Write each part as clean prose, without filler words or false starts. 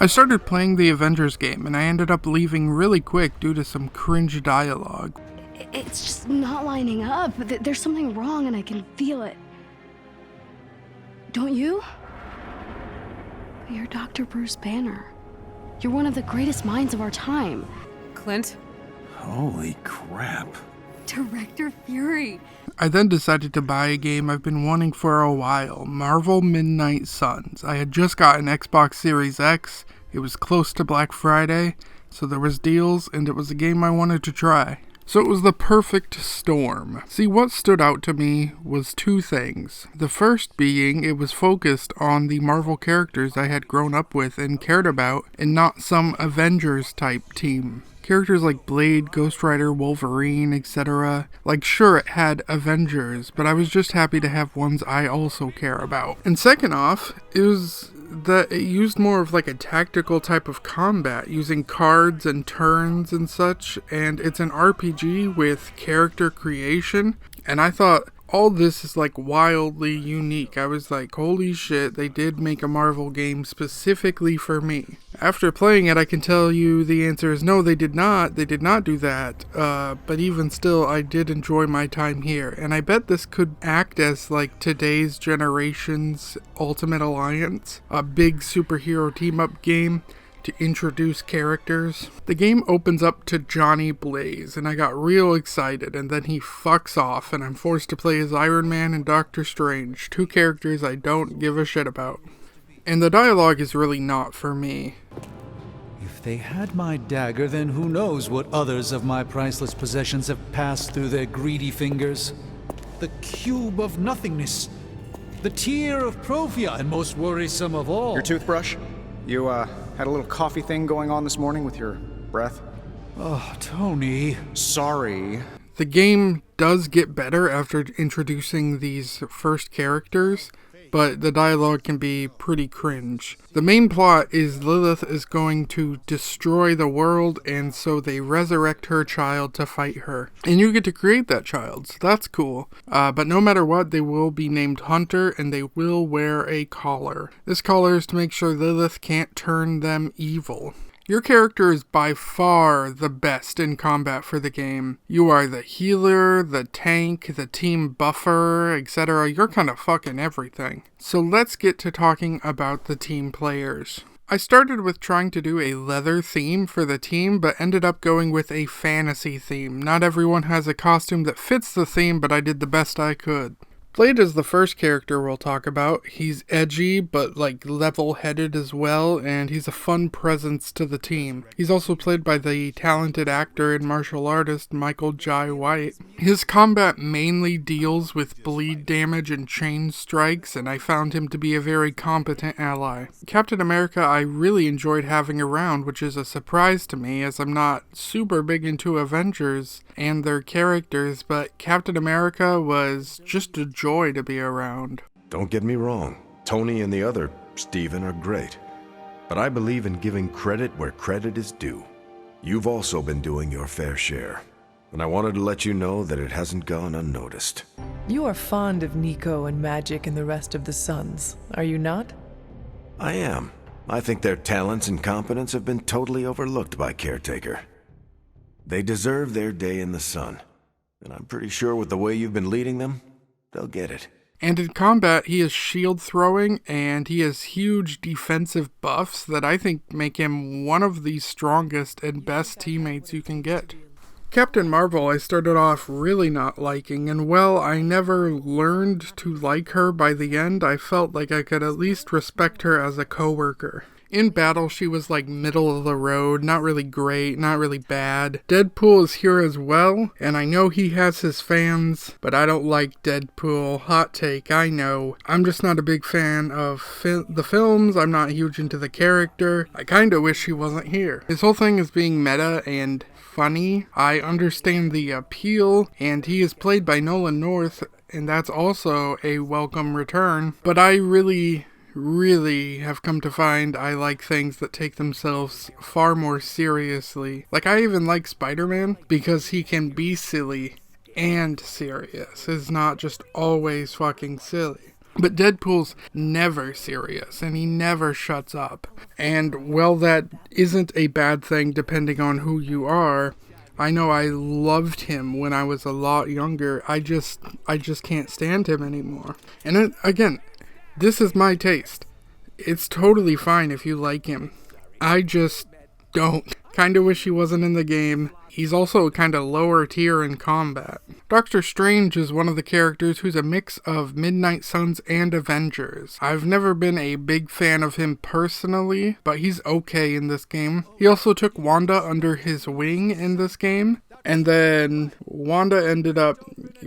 I started playing the Avengers game, and I ended up leaving really quick due to some cringe dialogue. It's just not lining up. There's something wrong and I can feel it. Don't you? You're Dr. Bruce Banner. You're one of the greatest minds of our time. Clint? Holy crap. Director Fury. I then decided to buy a game I've been wanting for a while, Marvel Midnight Suns. I had just got an Xbox Series X, it was close to Black Friday, so there was deals, and it was a game I wanted to try. So it was the perfect storm. See, what stood out to me was two things. The first being it was focused on the Marvel characters I had grown up with and cared about, and not some Avengers type team. Characters like Blade, Ghost Rider, Wolverine, etc. Like, sure, it had Avengers, but I was just happy to have ones I also care about. And second off, it was that it used more of like a tactical type of combat, using cards and turns and such, and it's an RPG with character creation, and I thought all this is like wildly unique. I was like, holy shit, they did make a Marvel game specifically for me. After playing it, I can tell you the answer is no, they did not. They did not do that. But even still, I did enjoy my time here. And I bet this could act as like today's generation's Ultimate Alliance, a big superhero team-up game to introduce characters. The game opens up to Johnny Blaze, and I got real excited, and then he fucks off, and I'm forced to play as Iron Man and Doctor Strange, two characters I don't give a shit about. And the dialogue is really not for me. If they had my dagger, then who knows what others of my priceless possessions have passed through their greedy fingers. The cube of nothingness, the tear of Profia, and most worrisome of all, your toothbrush? You, had a little coffee thing going on this morning with your breath? Oh, Tony. Sorry. The game does get better after introducing these first characters, but the dialogue can be pretty cringe. The main plot is Lilith is going to destroy the world, and so they resurrect her child to fight her. And you get to create that child, so that's cool. But no matter what, they will be named Hunter, and they will wear a collar. This collar is to make sure Lilith can't turn them evil. Your character is by far the best in combat for the game. You are the healer, the tank, the team buffer, etc. You're kind of fucking everything. So let's get to talking about the team players. I started with trying to do a leather theme for the team, but ended up going with a fantasy theme. Not everyone has a costume that fits the theme, but I did the best I could. Blade is the first character we'll talk about. He's edgy, but like level-headed as well, and he's a fun presence to the team. He's also played by the talented actor and martial artist Michael Jai White. His combat mainly deals with bleed damage and chain strikes, and I found him to be a very competent ally. Captain America I really enjoyed having around, which is a surprise to me as I'm not super big into Avengers and their characters, but Captain America was just a joy to be around. Don't get me wrong, Tony and the other Steven are great, but I believe in giving credit where credit is due. You've also been doing your fair share, and I wanted to let you know that it hasn't gone unnoticed. You are fond of Nico and Magic and the rest of the Sons, are you not? I am. I think their talents and competence have been totally overlooked by Caretaker. They deserve their day in the sun, and I'm pretty sure with the way you've been leading them, they'll get it. And in combat, he is shield throwing, and he has huge defensive buffs that I think make him one of the strongest and best teammates you can get. Captain Marvel I started off really not liking, and while I never learned to like her by the end, I felt like I could at least respect her as a coworker. In battle, she was like middle of the road, not really great, not really bad. Deadpool is here as well, and I know he has his fans, but I don't like Deadpool. Hot take, I know. I'm just not a big fan of the films, I'm not huge into the character. I kinda wish he wasn't here. His whole thing is being meta and funny. I understand the appeal, and he is played by Nolan North, and that's also a welcome return. But I really have come to find I like things that take themselves far more seriously. Like, I even like SpiderMan because he can be silly and serious. It's not just always fucking silly. But Deadpool's never serious, and he never shuts up. And while that isn't a bad thing depending on who you are, I know I loved him when I was a lot younger. I just can't stand him anymore. And again, this is my taste. It's totally fine if you like him. I just don't. Kinda wish he wasn't in the game. He's also kinda lower tier in combat. Doctor Strange is one of the characters who's a mix of Midnight Suns and Avengers. I've never been a big fan of him personally, but he's okay in this game. He also took Wanda under his wing in this game, and then Wanda ended up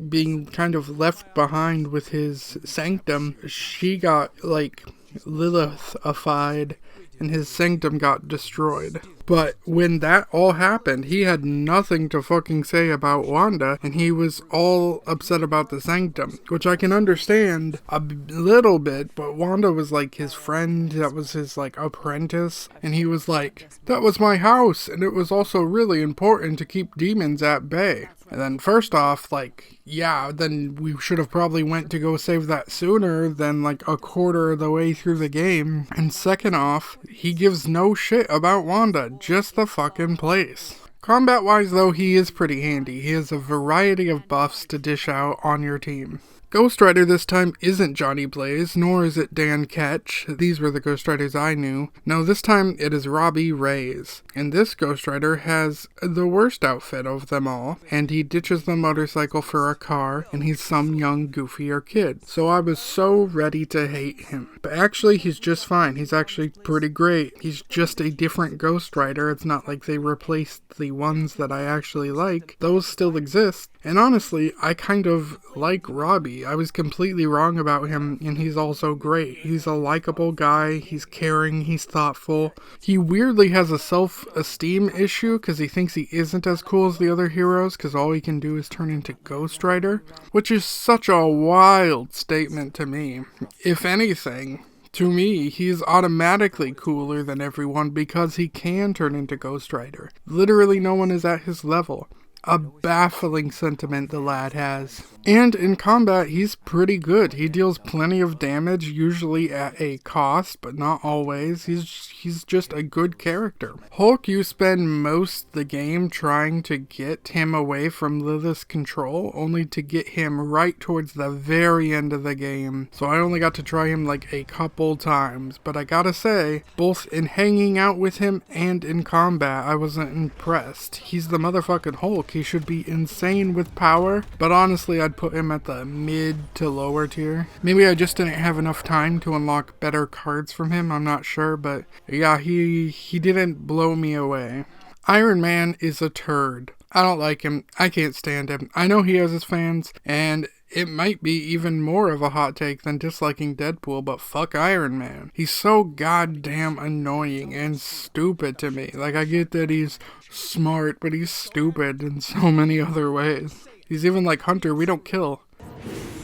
being kind of left behind with his sanctum. She got, Lilithified, and his sanctum got destroyed. But when that all happened, he had nothing to fucking say about Wanda, and he was all upset about the sanctum, which I can understand a little bit, but Wanda was like his friend, that was his apprentice, and he was like, that was my house, and it was also really important to keep demons at bay. And then first off, then we should have probably went to go save that sooner than a quarter of the way through the game. And second off, he gives no shit about Wanda, just the fucking place. Combat-wise though, he is pretty handy. He has a variety of buffs to dish out on your team. Ghost Rider this time isn't Johnny Blaze, nor is it Dan Ketch. These were the Ghost Riders I knew. No, this time it is Robbie Reyes. And this Ghost Rider has the worst outfit of them all, and he ditches the motorcycle for a car, and he's some young, goofier kid. So I was so ready to hate him. But actually, he's just fine. He's actually pretty great. He's just a different Ghost Rider. It's not like they replaced the ones that I actually like. Those still exist. And honestly, I kind of like Robbie. I was completely wrong about him, and he's also great. He's a likable guy, he's caring, he's thoughtful. He weirdly has a self-esteem issue because he thinks he isn't as cool as the other heroes because all he can do is turn into Ghost Rider, which is such a wild statement to me. If anything, to me, he's automatically cooler than everyone because he can turn into Ghost Rider. Literally no one is at his level. A baffling sentiment the lad has. And in combat, he's pretty good. He deals plenty of damage, usually at a cost, but not always. He's just a good character. Hulk, you spend most the game trying to get him away from Lilith's control, only to get him right towards the very end of the game. So I only got to try him a couple times, but I gotta say, both in hanging out with him and in combat, I wasn't impressed. He's the motherfucking Hulk. He should be insane with power, but honestly, I'd put him at the mid to lower tier. Maybe I just didn't have enough time to unlock better cards from him, I'm not sure, but yeah, he didn't blow me away. Iron Man is a turd. I don't like him. I can't stand him. I know he has his fans, and it might be even more of a hot take than disliking Deadpool, but fuck Iron Man. He's so goddamn annoying and stupid to me. I get that he's smart, but he's stupid in so many other ways. He's even like Hunter, we don't kill.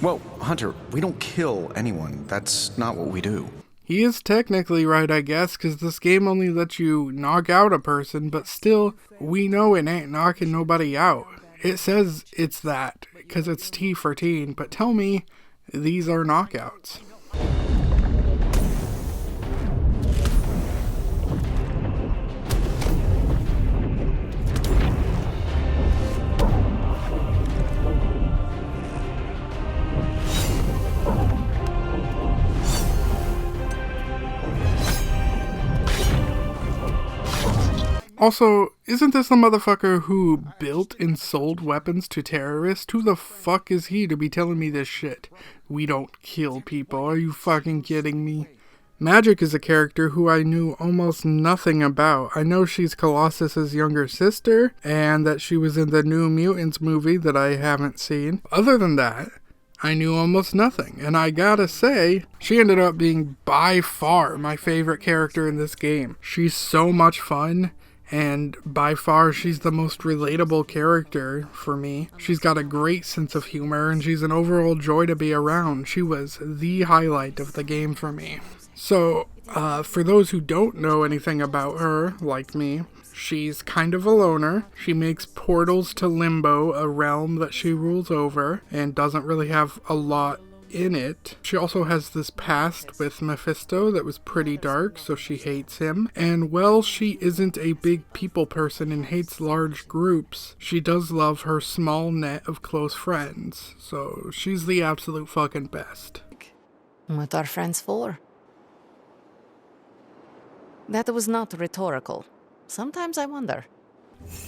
Well, Hunter, we don't kill anyone. That's not what we do. He is technically right, I guess, because this game only lets you knock out a person, but still, we know it ain't knocking nobody out. It says it's that, because it's T for teen, but tell me, these are knockouts. Also, isn't this the motherfucker who built and sold weapons to terrorists? Who the fuck is he to be telling me this shit? We don't kill people. Are you fucking kidding me? Magic is a character who I knew almost nothing about. I know she's Colossus's younger sister, and that she was in the New Mutants movie that I haven't seen. Other than that, I knew almost nothing, and I gotta say, she ended up being by far my favorite character in this game. She's so much fun. And by far, she's the most relatable character for me. She's got a great sense of humor, and she's an overall joy to be around. She was the highlight of the game for me. So, for those who don't know anything about her, like me, she's kind of a loner. She makes portals to Limbo, a realm that she rules over, and doesn't really have a lot in it. She also has this past with Mephisto that was pretty dark, so she hates him. And while she isn't a big people person and hates large groups, she does love her small net of close friends. So she's the absolute fucking best. What are friends for? That was not rhetorical. Sometimes I wonder.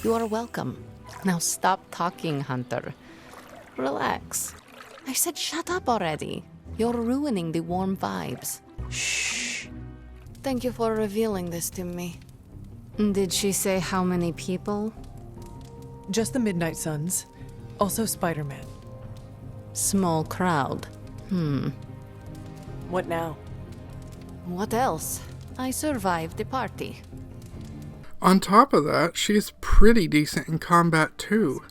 You are welcome. Now stop talking, Hunter. Relax. I said shut up already. You're ruining the warm vibes. Shh. Thank you for revealing this to me. Did she say how many people? Just the Midnight Suns. Also SpiderMan. Small crowd. What now? What else? I survived the party. On top of that, she's pretty decent in combat too.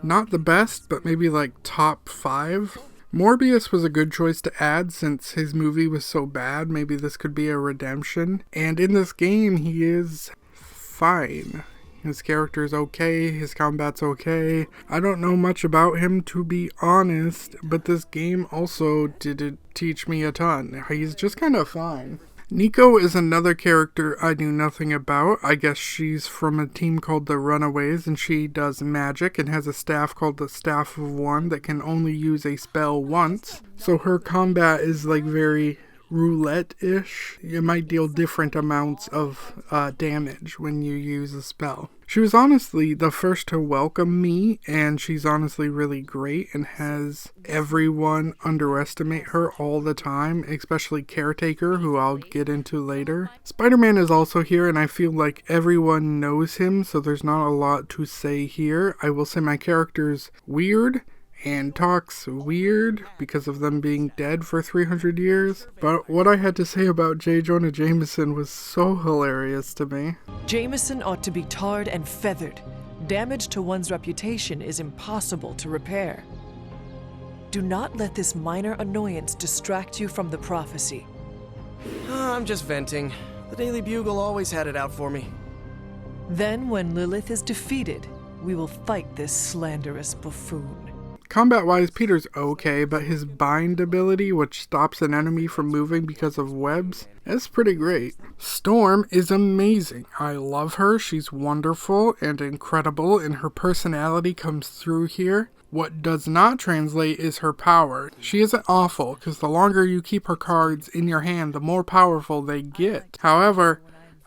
Not the best, but maybe like top 5. Morbius was a good choice to add since his movie was so bad. Maybe this could be a redemption. And in this game, he is fine. His character's okay, his combat's okay. I don't know much about him, to be honest, but this game also didn't teach me a ton. He's just kind of fine. Nico is another character I knew nothing about. I guess she's from a team called the Runaways, and she does magic and has a staff called the Staff of One that can only use a spell once. So her combat is like very roulette-ish. You might deal different amounts of damage when you use a spell. She was honestly the first to welcome me, and she's honestly really great and has everyone underestimate her all the time, especially Caretaker, who I'll get into later. Spider-Man is also here, and I feel like everyone knows him, so there's not a lot to say here. I will say my character's weird and talks weird because of them being dead for 300 years. But what I had to say about J. Jonah Jameson was so hilarious to me. Jameson ought to be tarred and feathered. Damage to one's reputation is impossible to repair. Do not let this minor annoyance distract you from the prophecy. I'm just venting. The Daily Bugle always had it out for me. Then, when Lilith is defeated, we will fight this slanderous buffoon. Combat-wise, Peter's okay, but his bind ability, which stops an enemy from moving because of webs, is pretty great. Storm is amazing. I love her. She's wonderful and incredible, and her personality comes through here. What does not translate is her power. She isn't awful, because the longer you keep her cards in your hand, the more powerful they get. However,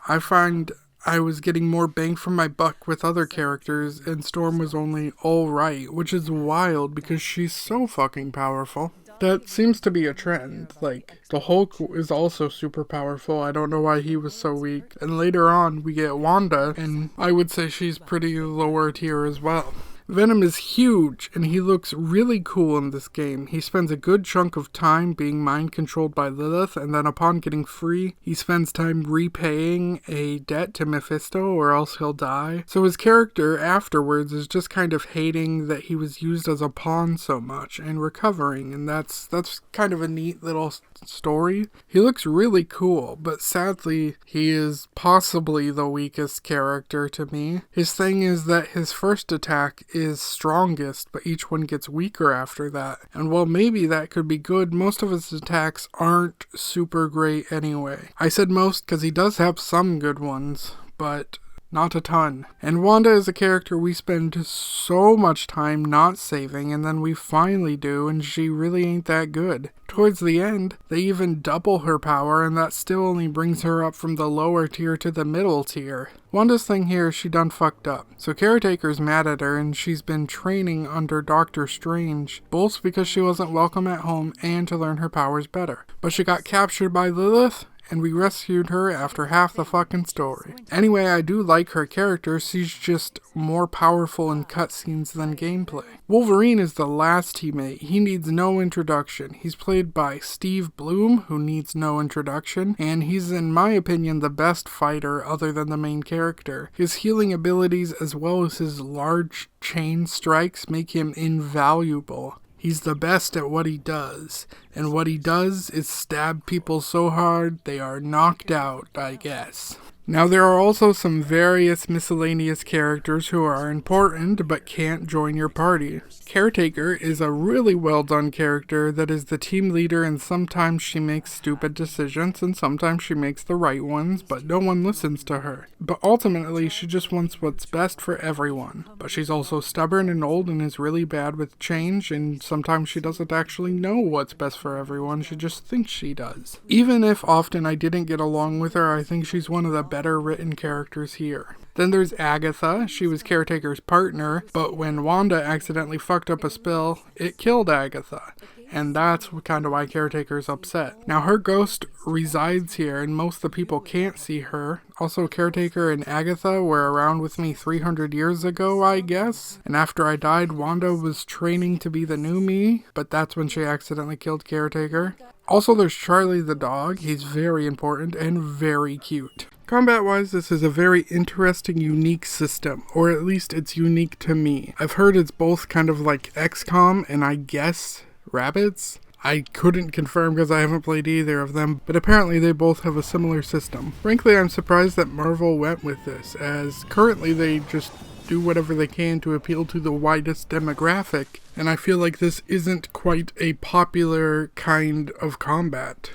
I find I was getting more bang for my buck with other characters, and Storm was only alright, which is wild because she's so fucking powerful. That seems to be a trend. Like, the Hulk is also super powerful. I don't know why he was so weak. And later on, we get Wanda, and I would say she's pretty lower tier as well. Venom is huge, and he looks really cool in this game. He spends a good chunk of time being mind-controlled by Lilith, and then upon getting free, he spends time repaying a debt to Mephisto, or else he'll die. So his character afterwards is just kind of hating that he was used as a pawn so much, and recovering, and that's kind of a neat little story. He looks really cool, but sadly, he is possibly the weakest character to me. His thing is that his first attack is strongest, but each one gets weaker after that. And while maybe that could be good, most of his attacks aren't super great anyway. I said most because he does have some good ones, but not a ton. And Wanda is a character we spend so much time not saving, and then we finally do, and she really ain't that good. Towards the end, they even double her power, and that still only brings her up from the lower tier to the middle tier. Wanda's thing here is she done fucked up. So Caretaker's mad at her, and she's been training under Doctor Strange, both because she wasn't welcome at home and to learn her powers better. But she got captured by Lilith, and we rescued her after half the fucking story. Anyway, I do like her character. She's just more powerful in cutscenes than gameplay. Wolverine is the last teammate. He needs no introduction. He's played by Steve Bloom, who needs no introduction, and he's, in my opinion, the best fighter other than the main character. His healing abilities as well as his large chain strikes make him invaluable. He's the best at what he does, and what he does is stab people so hard they are knocked out, I guess. Now, there are also some various miscellaneous characters who are important but can't join your party. Caretaker is a really well done character that is the team leader, and sometimes she makes stupid decisions and sometimes she makes the right ones, but no one listens to her. But ultimately, she just wants what's best for everyone. But she's also stubborn and old and is really bad with change, and sometimes she doesn't actually know what's best for everyone, she just thinks she does. Even if often I didn't get along with her, I think she's one of the better written characters here. Then there's Agatha. She was Caretaker's partner, but when Wanda accidentally fucked up a spill, it killed Agatha. And that's kind of why Caretaker's upset. Now, her ghost resides here, and most of the people can't see her. Also, Caretaker and Agatha were around with me 300 years ago, I guess. And after I died, Wanda was training to be the new me, but that's when she accidentally killed Caretaker. Also, there's Charlie the dog. He's very important and very cute. Combat-wise, this is a very interesting, unique system, or at least it's unique to me. I've heard it's both kind of like XCOM and I guess Rabbids. I couldn't confirm because I haven't played either of them, but apparently they both have a similar system. Frankly, I'm surprised that Marvel went with this, as currently they just do whatever they can to appeal to the widest demographic, and I feel like this isn't quite a popular kind of combat.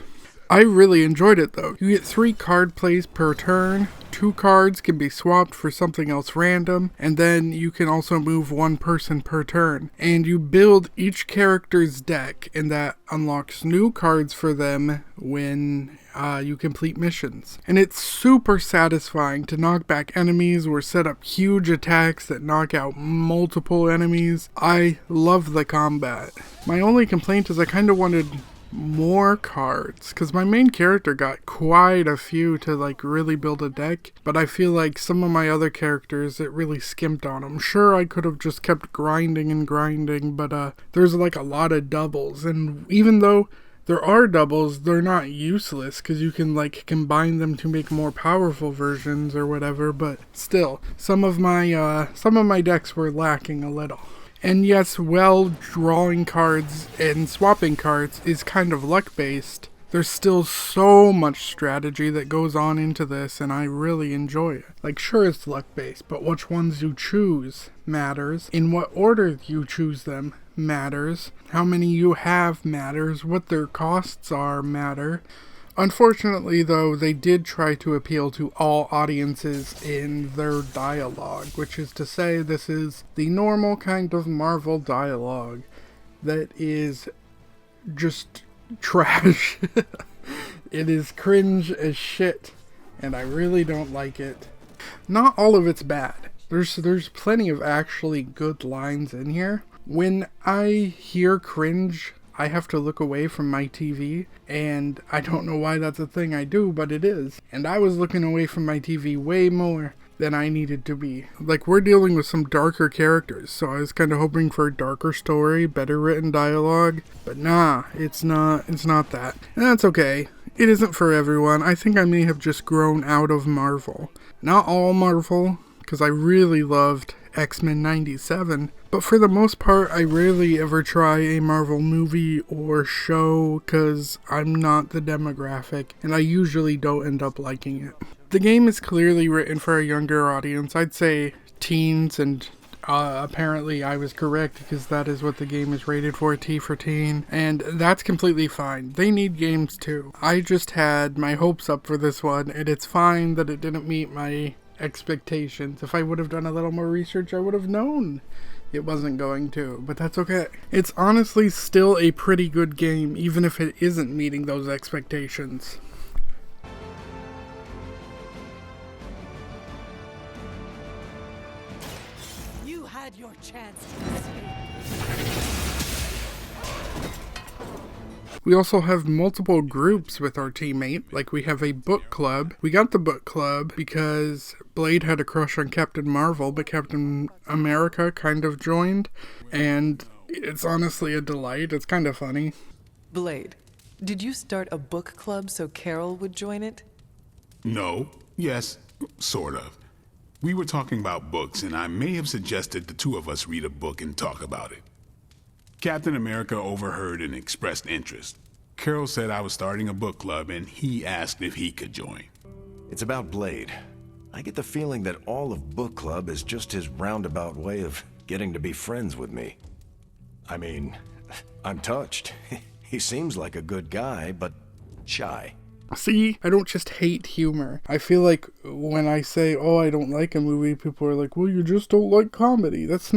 I really enjoyed it though. You get 3 card plays per turn, 2 cards can be swapped for something else random, and then you can also move 1 person per turn. And you build each character's deck, and that unlocks new cards for them when you complete missions. And it's super satisfying to knock back enemies or set up huge attacks that knock out multiple enemies. I love the combat. My only complaint is I kind of wanted more cards, because my main character got quite a few to like really build a deck, but I feel like some of my other characters, it really skimped on them. Sure, I could have just kept grinding and grinding, but there's like a lot of doubles, and even though there are doubles, they're not useless because you can like combine them to make more powerful versions or whatever, but still, some of my decks were lacking a little. And yes, well, drawing cards and swapping cards is kind of luck-based. There's still so much strategy that goes on into this, and I really enjoy it. Like, sure, it's luck-based, but which ones you choose matters. In what order you choose them matters. How many you have matters. What their costs are matter. Unfortunately, though, they did try to appeal to all audiences in their dialogue, which is to say this is the normal kind of Marvel dialogue that is just trash. It is cringe as shit, and I really don't like it. Not all of it's bad. There's plenty of actually good lines in here. When I hear cringe, I have to look away from my TV, and I don't know why that's a thing I do, but it is. And I was looking away from my TV way more than I needed to be. Like, we're dealing with some darker characters, so I was kind of hoping for a darker story, better written dialogue, but nah, it's not that. And that's okay. It isn't for everyone. I think I may have just grown out of Marvel. Not all Marvel, because I really loved X-Men 97, but for the most part I rarely ever try a Marvel movie or show because I'm not the demographic, and I usually don't end up liking it. The game is clearly written for a younger audience. I'd say teens, and apparently I was correct because that is what the game is rated for, T for teen, and that's completely fine. They need games too. I just had my hopes up for this one, and it's fine that it didn't meet my expectations. If I would have done a little more research, I would have known it wasn't going to, but that's okay. It's honestly still a pretty good game, even if it isn't meeting those expectations. You had your chance to escape. We also have multiple groups with our teammate. Like, we have a book club. We got the book club because Blade had a crush on Captain Marvel, but Captain America kind of joined, and it's honestly a delight. It's kind of funny. Blade, did you start a book club so Carol would join it? No. Yes. Sort of. We were talking about books, and I may have suggested the two of us read a book and talk about it. Captain America overheard and expressed interest. Carol said I was starting a book club, and he asked if he could join. It's about Blade. I get the feeling that all of book club is just his roundabout way of getting to be friends with me. I mean, I'm touched. He seems like a good guy, but shy. See, I don't just hate humor. I feel like when I say, oh, I don't like a movie, people are like, well, you just don't like comedy. That's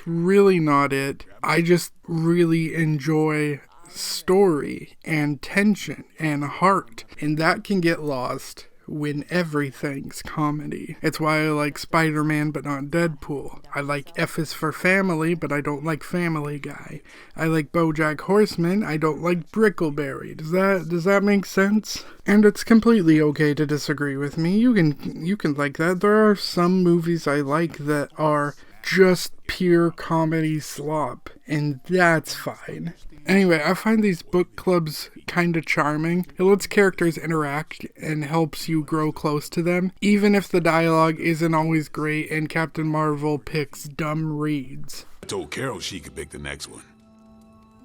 really not it. I just really enjoy story and tension and heart, and that can get lost when everything's comedy. It's why I like SpiderMan but not Deadpool. I like F is for Family, but I don't like Family Guy. I like BoJack Horseman, I don't like Brickleberry. Does that make sense? And it's completely okay to disagree with me. You can like that. There are some movies I like that are just pure comedy slop, and that's fine. Anyway, I find these book clubs kind of charming. It lets characters interact and helps you grow close to them, even if the dialogue isn't always great and Captain Marvel picks dumb reads. I told Carol she could pick the next one.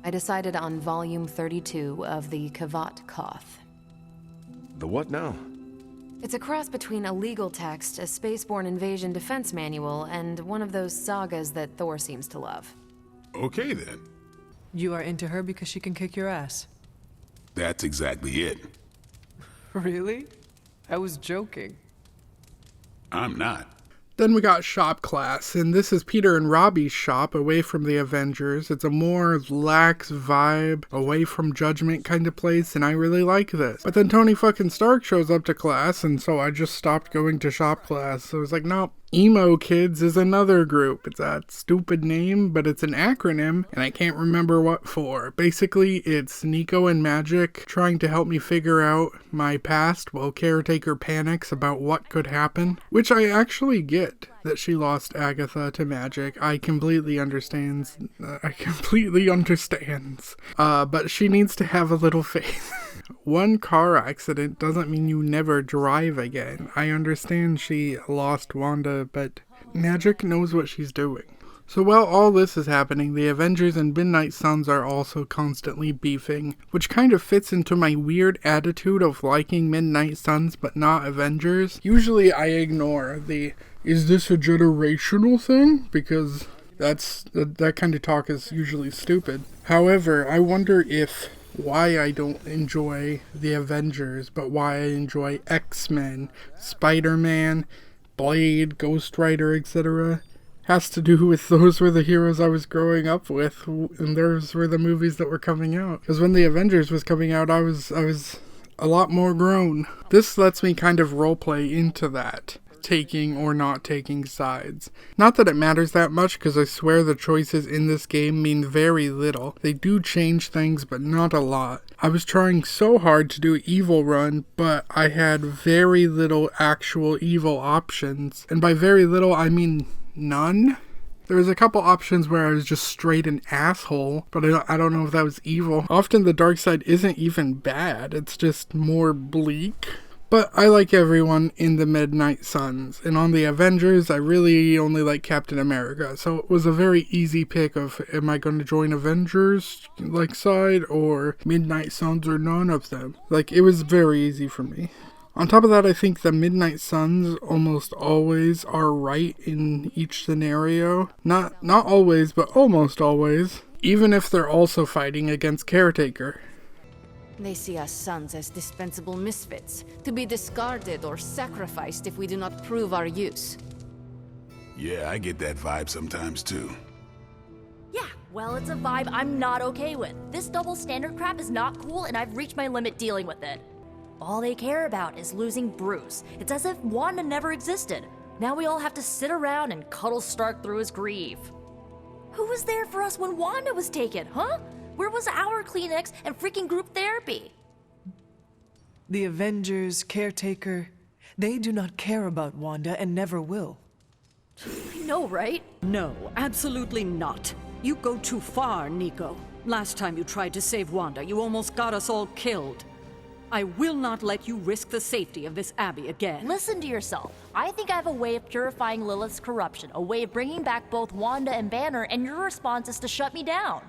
I decided on volume 32 of the Kavat Koth. The what now? It's a cross between a legal text, a spaceborne invasion defense manual, and one of those sagas that Thor seems to love. Okay then. You are into her because she can kick your ass. That's exactly it. Really? I was joking. I'm not. Then we got Shop Class, and this is Peter and Robbie's shop away from the Avengers. It's a more lax vibe, away from Judgment kind of place, and I really like this. But then Tony fucking Stark shows up to class, and so I just stopped going to Shop Class. So I was like, nope. Emo Kids is another group. It's that stupid name, but it's an acronym, and I can't remember what for. Basically, it's Nico and Magic trying to help me figure out my past while Caretaker panics about what could happen, which I actually get. That she lost Agatha to Magic. I completely understands. But she needs to have a little faith. One car accident doesn't mean you never drive again. I understand she lost Wanda, but Magic knows what she's doing. So while all this is happening, the Avengers and Midnight Suns are also constantly beefing, which kind of fits into my weird attitude of liking Midnight Suns but not Avengers. Usually I ignore the, is this a generational thing? Because that kind of talk is usually stupid. However, I wonder if why I don't enjoy the Avengers, but why I enjoy X-Men, Spider-Man, Blade, Ghost Rider, etc. has to do with those were the heroes I was growing up with, and those were the movies that were coming out. Because when the Avengers was coming out, I was a lot more grown. This lets me kind of roleplay into that, taking or not taking sides. Not that it matters that much, because I swear the choices in this game mean very little. They do change things, but not a lot. I was trying so hard to do Evil Run, but I had very little actual evil options. And by very little, I mean none. There was a couple options where I was just straight an asshole, but I don't know if that was evil. Often the dark side isn't even bad, it's just more bleak. But I like everyone in the Midnight Suns, and on the Avengers, I really only like Captain America, so it was a very easy pick of, am I going to join Avengers, side, or Midnight Suns, or none of them. It was very easy for me. On top of that, I think the Midnight Suns almost always are right in each scenario. Not always, but almost always. Even if they're also fighting against Caretaker. They see us sons as dispensable misfits, to be discarded or sacrificed if we do not prove our use. Yeah, I get that vibe sometimes too. Yeah, well, it's a vibe I'm not okay with. This double standard crap is not cool, and I've reached my limit dealing with it. All they care about is losing Bruce. It's as if Wanda never existed. Now we all have to sit around and cuddle Stark through his grief. Who was there for us when Wanda was taken, huh? Where was our Kleenex and freaking group therapy? The Avengers, Caretaker, they do not care about Wanda and never will. I know, right? No, absolutely not. You go too far, Nico. Last time you tried to save Wanda, you almost got us all killed. I will not let you risk the safety of this Abbey again. Listen to yourself. I think I have a way of purifying Lilith's corruption, a way of bringing back both Wanda and Banner, and your response is to shut me down.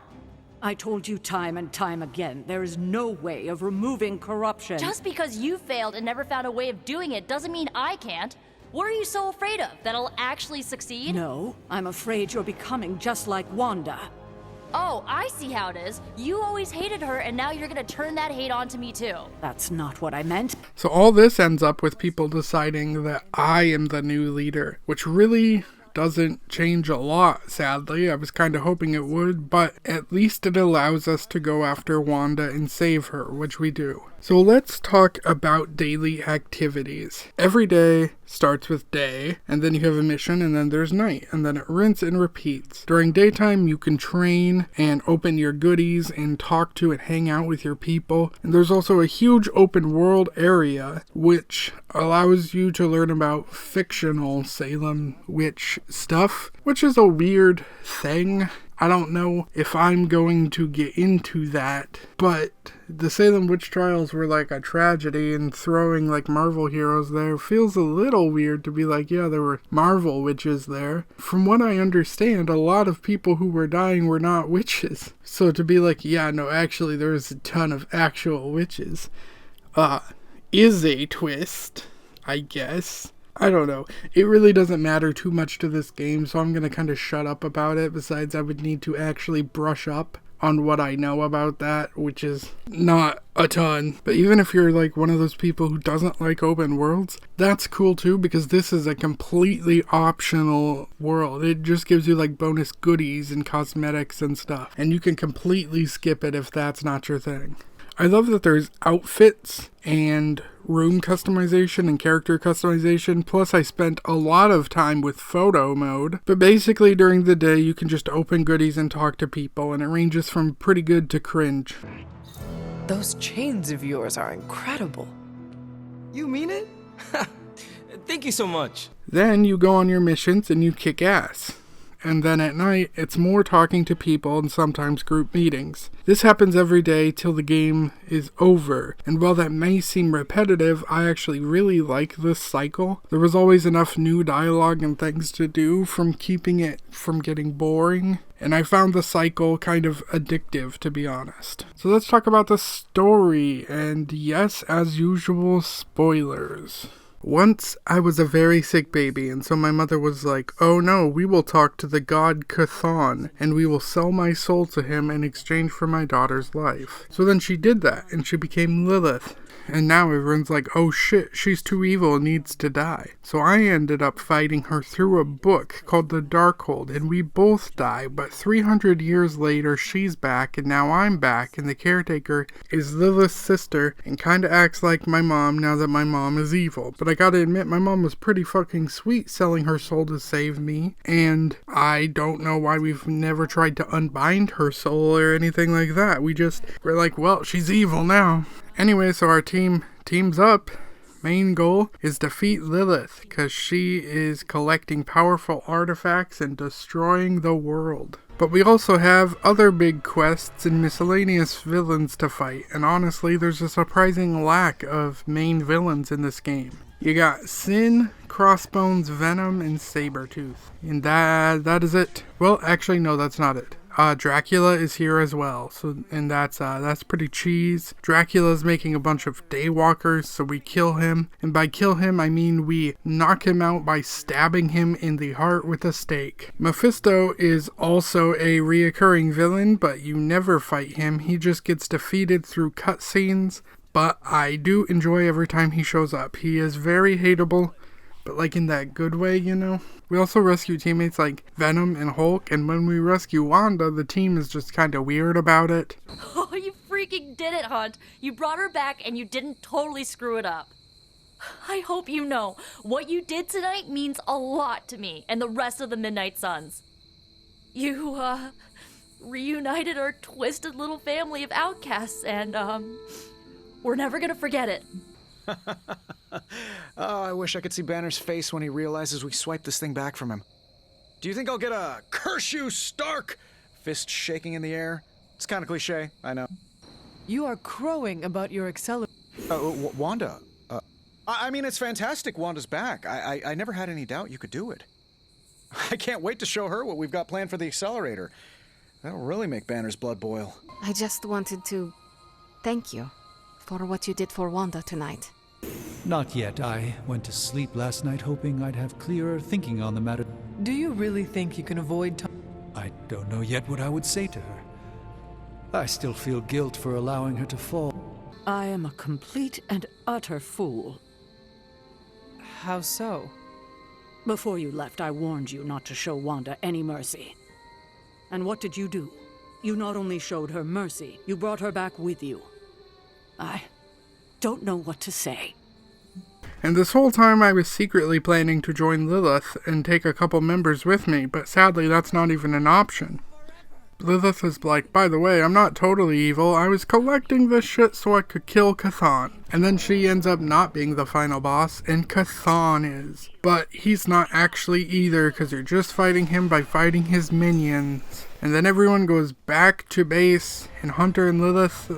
I told you time and time again, there is no way of removing corruption. Just because you failed and never found a way of doing it doesn't mean I can't. What are you so afraid of? That I'll actually succeed? No, I'm afraid you're becoming just like Wanda. Oh, I see how it is. You always hated her, and now you're gonna turn that hate onto me too. That's not what I meant. So all this ends up with people deciding that I am the new leader, which really doesn't change a lot, sadly. I was kind of hoping it would, but at least it allows us to go after Wanda and save her, which we do. So let's talk about daily activities. Every day starts with day, and then you have a mission, and then there's night, and then it rinse and repeats. During daytime, you can train and open your goodies and talk to and hang out with your people. And there's also a huge open world area, which allows you to learn about fictional Salem witch stuff, which is a weird thing. I don't know if I'm going to get into that, but the Salem witch trials were like a tragedy, and throwing like Marvel heroes there feels a little weird to be like, yeah, there were Marvel witches there. From what I understand, a lot of people who were dying were not witches. So to be like, yeah, no, actually there was a ton of actual witches, is a twist, I guess. I don't know. It really doesn't matter too much to this game, so I'm going to kind of shut up about it. Besides, I would need to actually brush up on what I know about that, which is not a ton. But even if you're like one of those people who doesn't like open worlds, that's cool too, because this is a completely optional world. It just gives you like bonus goodies and cosmetics and stuff, and you can completely skip it if that's not your thing. I love that there's outfits and room customization and character customization, plus I spent a lot of time with photo mode. But basically during the day you can just open goodies and talk to people, and it ranges from pretty good to cringe. Those chains of yours are incredible. You mean it? Thank you so much. Then you go on your missions and you kick ass. And then at night, it's more talking to people and sometimes group meetings. This happens every day till the game is over. And while that may seem repetitive, I actually really like this cycle. There was always enough new dialogue and things to do from keeping it from getting boring. And I found the cycle kind of addictive, to be honest. So let's talk about the story. And yes, as usual, spoilers. Once I was a very sick baby, and so my mother was like, oh no, we will talk to the god Chthon, and we will sell my soul to him in exchange for my daughter's life. So then she did that, and she became Lilith. And now everyone's like, oh shit, she's too evil and needs to die. So I ended up fighting her through a book called The Darkhold, and we both die, but 300 years later she's back, and now I'm back, and the caretaker is Lilith's sister, and kinda acts like my mom now that my mom is evil. But I gotta admit, my mom was pretty fucking sweet selling her soul to save me, and I don't know why we've never tried to unbind her soul or anything like that. We're like, well, she's evil now. Anyway, so our teams up. Main goal is defeat Lilith, because she is collecting powerful artifacts and destroying the world. But we also have other big quests and miscellaneous villains to fight, and honestly, there's a surprising lack of main villains in this game. You got Sin, Crossbones, Venom, and Sabretooth. And that is it. Well, actually, no, that's not it. Dracula is here as well, and that's pretty cheese. Dracula's making a bunch of daywalkers, so we kill him, and by kill him I mean we knock him out by stabbing him in the heart with a stake. Mephisto is also a reoccurring villain, but you never fight him. He just gets defeated through cutscenes, but I do enjoy every time he shows up. He is very hateable, but like in that good way, you know? We also rescue teammates like Venom and Hulk, and when we rescue Wanda, the team is just kind of weird about it. Oh, you freaking did it, Hunt. You brought her back and you didn't totally screw it up. I hope you know, what you did tonight means a lot to me and the rest of the Midnight Suns. You, reunited our twisted little family of outcasts, and, we're never gonna forget it. Oh, I wish I could see Banner's face when he realizes we swiped this thing back from him. Do you think I'll get a "curse you, Stark" fist shaking in the air? It's kind of cliche, I know. You are crowing about your accelerator. Wanda. I mean, it's fantastic Wanda's back. I never had any doubt you could do it. I can't wait to show her what we've got planned for the accelerator. That'll really make Banner's blood boil. I just wanted to thank you for what you did for Wanda tonight. Not yet. I went to sleep last night hoping I'd have clearer thinking on the matter. Do you really think you can avoid I don't know yet what I would say to her. I still feel guilt for allowing her to fall. I am a complete and utter fool. How so? Before you left, I warned you not to show Wanda any mercy. And what did you do? You not only showed her mercy, you brought her back with you. I don't know what to say. And this whole time I was secretly planning to join Lilith and take a couple members with me, but sadly that's not even an option. Lilith is like, by the way, I'm not totally evil, I was collecting this shit so I could kill Cthon. And then she ends up not being the final boss, and Cthon is. But he's not actually either, because you're just fighting him by fighting his minions. And then everyone goes back to base, and Hunter and Lilith,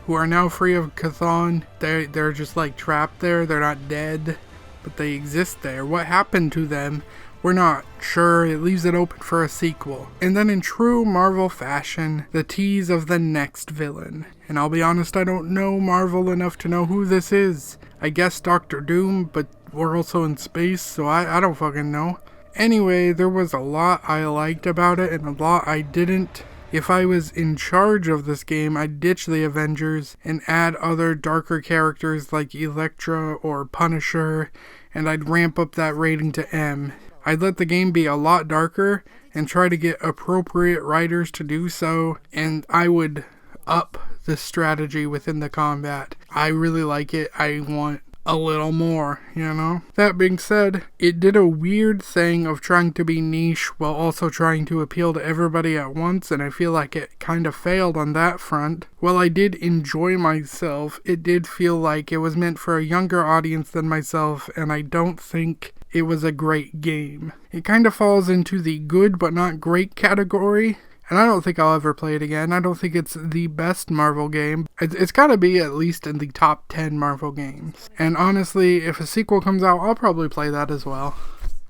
who are now free of Cthon, they're just like trapped there, they're not dead, but they exist there. What happened to them? We're not sure. It leaves it open for a sequel. And then in true Marvel fashion, the tease of the next villain. And I'll be honest, I don't know Marvel enough to know who this is. I guess Doctor Doom, but we're also in space, so I don't fucking know. Anyway, there was a lot I liked about it and a lot I didn't. If I was in charge of this game, I'd ditch the Avengers and add other darker characters like Elektra or Punisher, and I'd ramp up that rating to M. I'd let the game be a lot darker and try to get appropriate writers to do so, and I would up the strategy within the combat. I really like it. I want a little more, you know? That being said, it did a weird thing of trying to be niche while also trying to appeal to everybody at once, and I feel like it kind of failed on that front. While I did enjoy myself, it did feel like it was meant for a younger audience than myself, and I don't think it was a great game. It kind of falls into the good but not great category, and I don't think I'll ever play it again. I don't think it's the best Marvel game. It's gotta be at least in the top 10 Marvel games. And honestly, if a sequel comes out, I'll probably play that as well.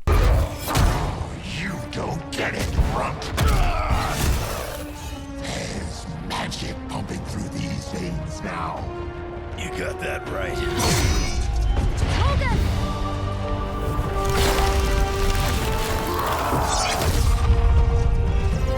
You don't get it, Rump. There's magic pumping through these veins now. You got that right.